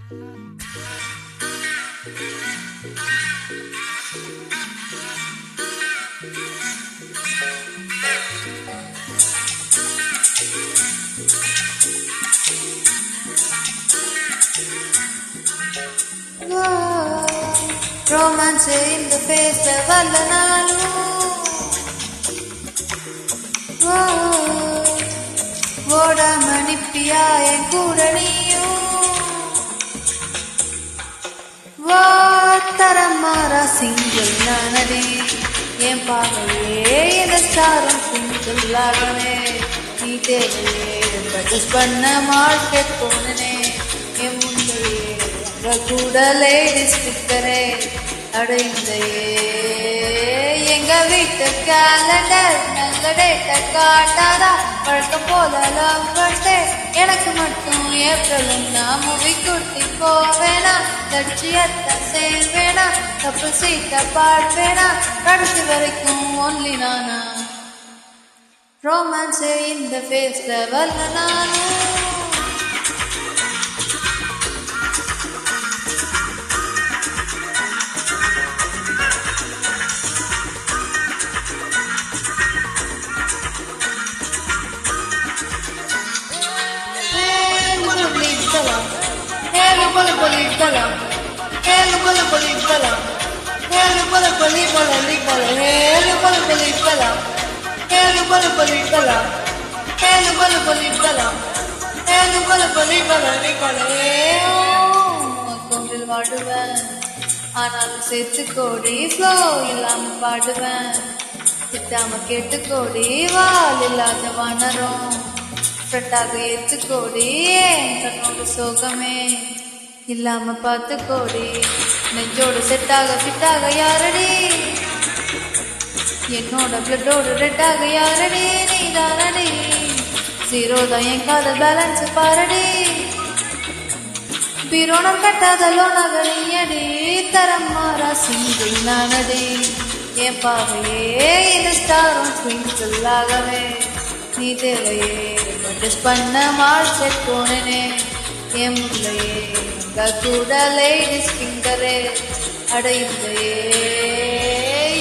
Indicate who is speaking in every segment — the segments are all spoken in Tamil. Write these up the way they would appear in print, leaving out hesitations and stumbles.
Speaker 1: Romance in the face వల్ల నాను ஓடாமணிப்பியா என் கூட நீயும் தரமாறா சிங்கிள் நானடி என் பாவையே என் ஸ்டாரம் சிங்கிள் ஆகவே நீ தேவையே பர்ச்சேஸ் பண்ண மார்க்கெட் போனனே என் முந்தையே கூட லேடிஸ் ஸ்டிக்கரே அடைந்தையே எங்க வீட்டு கேலண்டர் நல்ல டேட்ட காட்டாதா வழக்கம் போல லவ் பர்த்டே எனக்கு மட்டும் ஏப்ரலும் நான் மூவி கூட்டி போவேனா லட்சியத்தை சேர்வேனா தப்பு சீட்ட பாடுவேனா கடைசி வரைக்கும் ஒன்லி நானா ரொமான்ஸ் இந்த ஃபேஸ்ல வரல நானும் வாடுவேன் ஆனாலும் சேர்த்து கோடி ஃப்ளோ இல்லாம பாடுவேன் திட்டாம கேட்டு கோடி வால் இல்லாத வனரும் ஃப்ரெண்டாக ஏத்து கோடி ஏன் கண்ணோட சோகமே இல்லாம பார்த்து கோடி நெஞ்சோடு செட்டாக ஃபிட்டாக யாரடி என்னோட பிளட்டோடு ரெட்டாக யாரடி நீ தானடி ஜீரோ தான் என் காதல் பேலன்ஸ் பாரடி பீரோனம் கட்டாத லோனகடியடி தரம் மாறா சிங்கிள் நானடி என் பாவையே இந்த ஸ்டாரும் ட்விங்கிள் ஆகவே நீ தேவையே பர்ச்சேஸ் பண்ண மார்க்கெட் போனனே என் முல்லையே கூட லேடிஸ் ஃபிங்கரே அடைந்தையே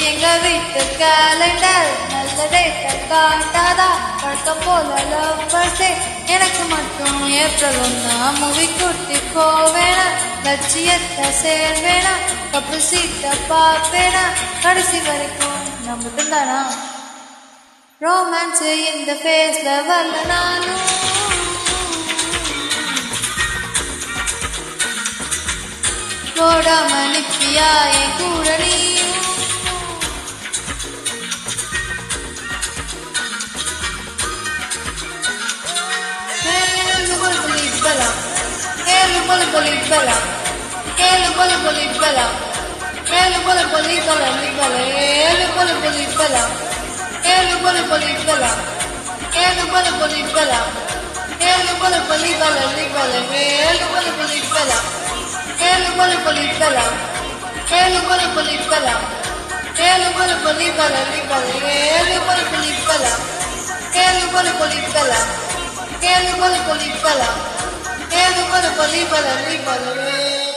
Speaker 1: எங்க வீட்டு கேலண்டர் நல்ல டேட்ட காட்டாதா பழக்கம் போல லவ் பர்த்டே எனக்கு மட்டும் ஏப்ரல் ஒன்னா மூவி கூட்டி போவேனா லட்சியத்தை சேர்வேனா கப்பு சீட்ட பார்ப்பேனா கடைசி வரைக்கும் நான் மட்டும்தானா ரொமான்ஸ் இந்த ஃபேஸ்ல வரல நானும் ஓடாம நிப்பியா என் கூட நீயும்
Speaker 2: Polipala.